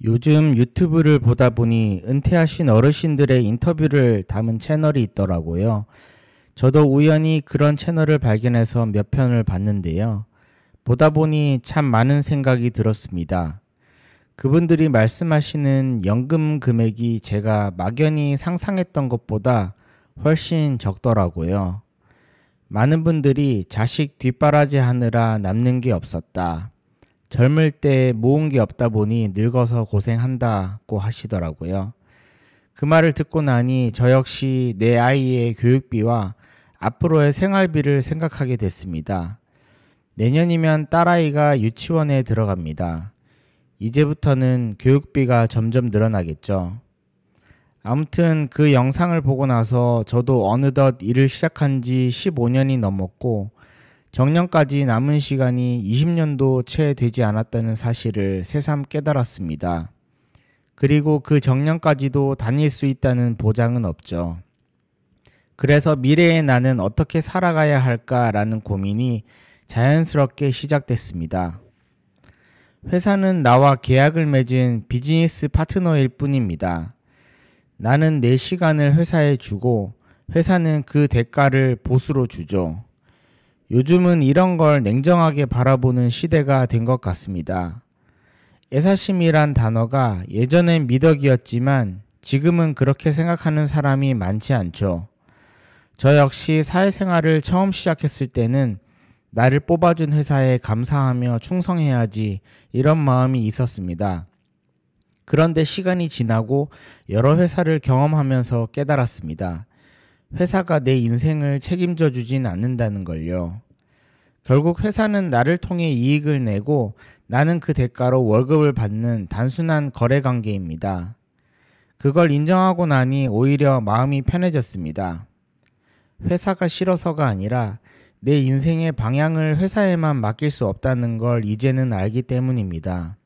요즘 유튜브를 보다 보니 은퇴하신 어르신들의 인터뷰를 담은 채널이 있더라고요. 저도 우연히 그런 채널을 발견해서 몇 편을 봤는데요. 보다 보니 참 많은 생각이 들었습니다. 그분들이 말씀하시는 연금 금액이 제가 막연히 상상했던 것보다 훨씬 적더라고요. 많은 분들이 자식 뒷바라지 하느라 남는 게 없었다. 젊을 때 모은 게 없다 보니 늙어서 고생한다고 하시더라고요. 그 말을 듣고 나니 저 역시 내 아이의 교육비와 앞으로의 생활비를 생각하게 됐습니다. 내년이면 딸아이가 유치원에 들어갑니다. 이제부터는 교육비가 점점 늘어나겠죠. 아무튼 그 영상을 보고 나서 저도 어느덧 일을 시작한 지 15년이 넘었고 정년까지 남은 시간이 20년도 채 되지 않았다는 사실을 새삼 깨달았습니다. 그리고 그 정년까지도 다닐 수 있다는 보장은 없죠. 그래서 미래의 나는 어떻게 살아가야 할까라는 고민이 자연스럽게 시작됐습니다. 회사는 나와 계약을 맺은 비즈니스 파트너일 뿐입니다. 나는 내 시간을 회사에 주고 회사는 그 대가를 보수로 주죠. 요즘은 이런 걸 냉정하게 바라보는 시대가 된 것 같습니다. 애사심이란 단어가 예전엔 미덕이었지만 지금은 그렇게 생각하는 사람이 많지 않죠. 저 역시 사회생활을 처음 시작했을 때는 나를 뽑아준 회사에 감사하며 충성해야지 이런 마음이 있었습니다. 그런데 시간이 지나고 여러 회사를 경험하면서 깨달았습니다. 회사가 내 인생을 책임져 주진 않는다는 걸요. 결국 회사는 나를 통해 이익을 내고 나는 그 대가로 월급을 받는 단순한 거래 관계입니다. 그걸 인정하고 나니 오히려 마음이 편해졌습니다. 회사가 싫어서가 아니라 내 인생의 방향을 회사에만 맡길 수 없다는 걸 이제는 알기 때문입니다.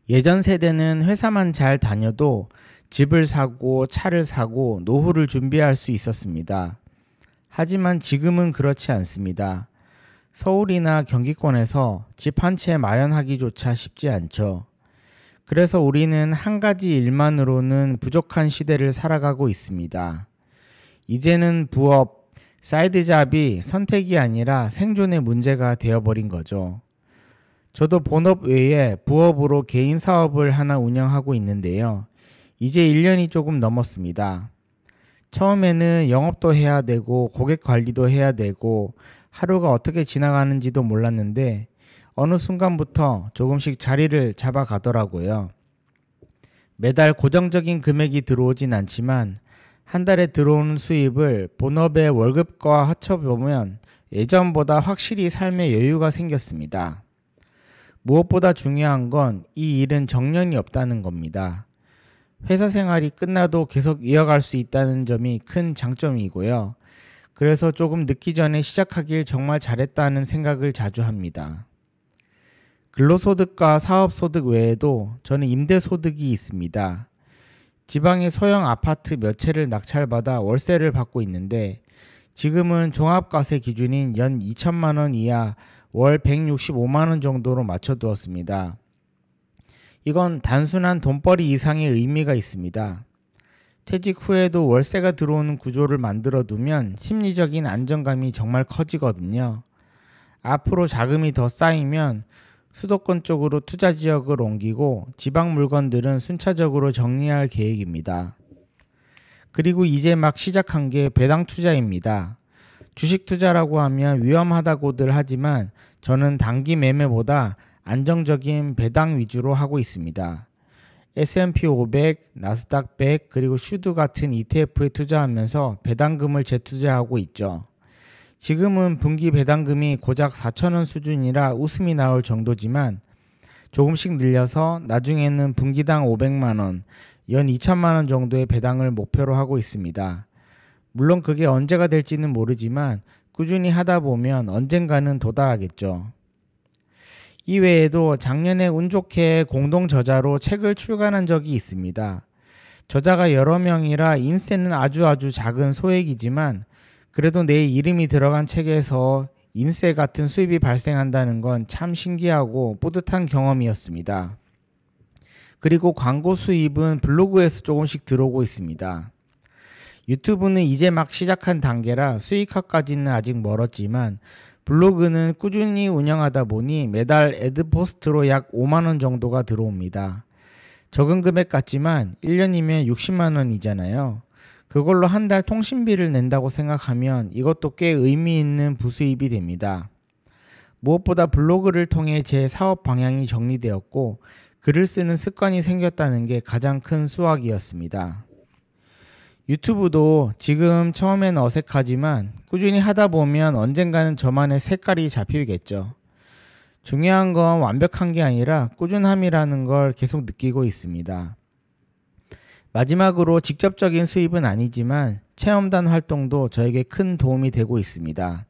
예전 세대는 회사만 잘 다녀도 집을 사고 차를 사고 노후를 준비할 수 있었습니다. 하지만 지금은 그렇지 않습니다. 서울이나 경기권에서 집 한 채 마련하기조차 쉽지 않죠. 그래서 우리는 한 가지 일만으로는 부족한 시대를 살아가고 있습니다. 이제는 부업, 사이드잡이 선택이 아니라 생존의 문제가 되어버린 거죠. 저도 본업 외에 부업으로 개인 사업을 하나 운영하고 있는데요. 이제 1년이 조금 넘었습니다. 처음에는 영업도 해야 되고 고객 관리도 해야 되고 하루가 어떻게 지나가는지도 몰랐는데 어느 순간부터 조금씩 자리를 잡아가더라고요. 매달 고정적인 금액이 들어오진 않지만 한 달에 들어오는 수입을 본업의 월급과 합쳐보면 예전보다 확실히 삶의 여유가 생겼습니다. 무엇보다 중요한 건 이 일은 정년이 없다는 겁니다. 회사 생활이 끝나도 계속 이어갈 수 있다는 점이 큰 장점이고요. 그래서 조금 늦기 전에 시작하길 정말 잘했다는 생각을 자주 합니다. 근로소득과 사업소득 외에도 저는 임대소득이 있습니다. 지방의 소형 아파트 몇 채를 낙찰받아 월세를 받고 있는데 지금은 종합과세 기준인 연 2천만 원 이하 월 165만 원 정도로 맞춰두었습니다. 이건 단순한 돈벌이 이상의 의미가 있습니다. 퇴직 후에도 월세가 들어오는 구조를 만들어 두면 심리적인 안정감이 정말 커지거든요. 앞으로 자금이 더 쌓이면 수도권 쪽으로 투자 지역을 옮기고 지방 물건들은 순차적으로 정리할 계획입니다. 그리고 이제 막 시작한 게 배당 투자입니다. 주식 투자라고 하면 위험하다고들 하지만 저는 단기 매매보다 안정적인 배당 위주로 하고 있습니다. S&P 500, 나스닥 100 그리고 슈드 같은 ETF에 투자하면서 배당금을 재투자하고 있죠. 지금은 분기 배당금이 고작 4,000원 수준이라 웃음이 나올 정도지만 조금씩 늘려서 나중에는 분기당 500만원, 연 2천만원 정도의 배당을 목표로 하고 있습니다. 물론 그게 언제가 될지는 모르지만 꾸준히 하다 보면 언젠가는 도달하겠죠. 이외에도 작년에 운 좋게 공동 저자로 책을 출간한 적이 있습니다. 저자가 여러 명이라 인세는 아주 작은 소액이지만 그래도 내 이름이 들어간 책에서 인세 같은 수입이 발생한다는 건 참 신기하고 뿌듯한 경험이었습니다. 그리고 광고 수입은 블로그에서 조금씩 들어오고 있습니다. 유튜브는 이제 막 시작한 단계라 수익화까지는 아직 멀었지만 블로그는 꾸준히 운영하다 보니 매달 애드포스트로 약 5만원 정도가 들어옵니다. 적은 금액 같지만 1년이면 60만원이잖아요. 그걸로 한 달 통신비를 낸다고 생각하면 이것도 꽤 의미 있는 부수입이 됩니다. 무엇보다 블로그를 통해 제 사업 방향이 정리되었고 글을 쓰는 습관이 생겼다는 게 가장 큰 수확이었습니다. 유튜브도 지금 처음엔 어색하지만 꾸준히 하다 보면 언젠가는 저만의 색깔이 잡히겠죠. 중요한 건 완벽한 게 아니라 꾸준함이라는 걸 계속 느끼고 있습니다. 마지막으로 직접적인 수입은 아니지만 체험단 활동도 저에게 큰 도움이 되고 있습니다.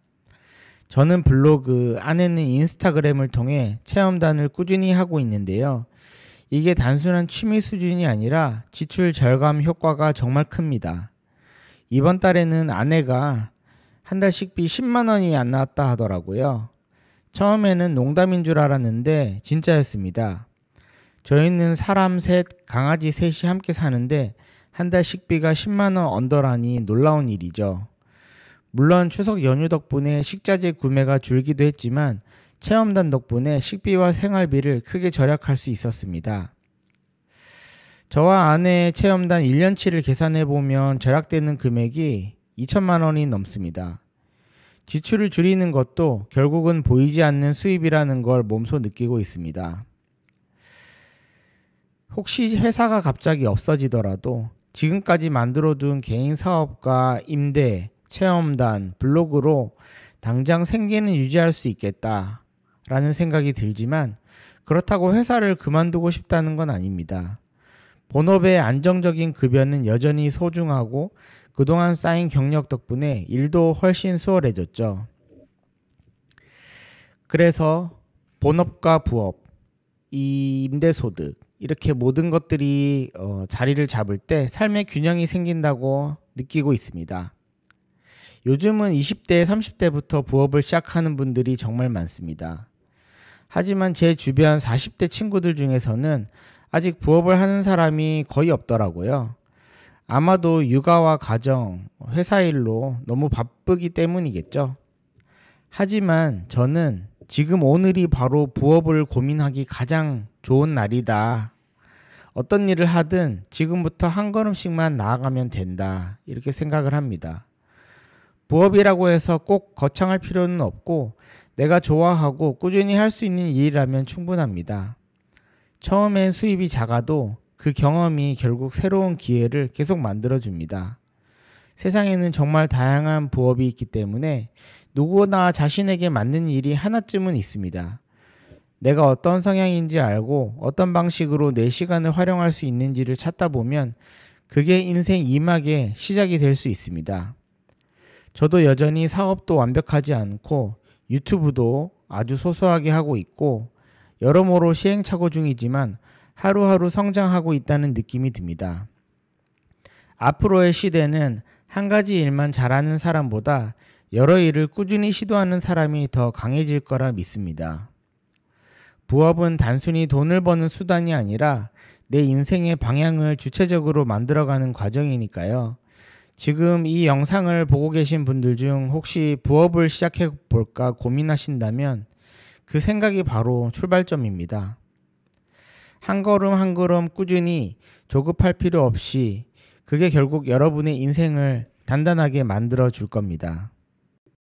저는 블로그, 안에는 인스타그램을 통해 체험단을 꾸준히 하고 있는데요. 이게 단순한 취미 수준이 아니라 지출 절감 효과가 정말 큽니다. 이번 달에는 아내가 한 달 식비 10만 원이 안 나왔다 하더라고요. 처음에는 농담인 줄 알았는데 진짜였습니다. 저희는 사람 셋, 강아지 셋이 함께 사는데 한 달 식비가 10만 원 언더라니 놀라운 일이죠. 물론 추석 연휴 덕분에 식자재 구매가 줄기도 했지만 체험단 덕분에 식비와 생활비를 크게 절약할 수 있었습니다. 저와 아내의 체험단 1년치를 계산해보면 절약되는 금액이 2천만 원이 넘습니다. 지출을 줄이는 것도 결국은 보이지 않는 수입이라는 걸 몸소 느끼고 있습니다. 혹시 회사가 갑자기 없어지더라도 지금까지 만들어둔 개인 사업과 임대, 체험단, 블로그로 당장 생계는 유지할 수 있겠다 라는 생각이 들지만 그렇다고 회사를 그만두고 싶다는 건 아닙니다. 본업의 안정적인 급여는 여전히 소중하고 그동안 쌓인 경력 덕분에 일도 훨씬 수월해졌죠. 그래서 본업과 부업, 이 임대소득 이렇게 모든 것들이 자리를 잡을 때 삶의 균형이 생긴다고 느끼고 있습니다. 요즘은 20대, 30대부터 부업을 시작하는 분들이 정말 많습니다. 하지만 제 주변 40대 친구들 중에서는 아직 부업을 하는 사람이 거의 없더라고요. 아마도 육아와 가정, 회사 일로 너무 바쁘기 때문이겠죠. 하지만 저는 지금 오늘이 바로 부업을 고민하기 가장 좋은 날이다. 어떤 일을 하든 지금부터 한 걸음씩만 나아가면 된다. 이렇게 생각을 합니다. 부업이라고 해서 꼭 거창할 필요는 없고 내가 좋아하고 꾸준히 할 수 있는 일이라면 충분합니다. 처음엔 수입이 작아도 그 경험이 결국 새로운 기회를 계속 만들어줍니다. 세상에는 정말 다양한 부업이 있기 때문에 누구나 자신에게 맞는 일이 하나쯤은 있습니다. 내가 어떤 성향인지 알고 어떤 방식으로 내 시간을 활용할 수 있는지를 찾다 보면 그게 인생 2막의 시작이 될 수 있습니다. 저도 여전히 사업도 완벽하지 않고 유튜브도 아주 소소하게 하고 있고 여러모로 시행착오 중이지만 하루하루 성장하고 있다는 느낌이 듭니다. 앞으로의 시대는 한 가지 일만 잘하는 사람보다 여러 일을 꾸준히 시도하는 사람이 더 강해질 거라 믿습니다. 부업은 단순히 돈을 버는 수단이 아니라 내 인생의 방향을 주체적으로 만들어가는 과정이니까요. 지금 이 영상을 보고 계신 분들 중 혹시 부업을 시작해 볼까 고민하신다면 그 생각이 바로 출발점입니다. 한 걸음 한 걸음 꾸준히 조급할 필요 없이 그게 결국 여러분의 인생을 단단하게 만들어 줄 겁니다.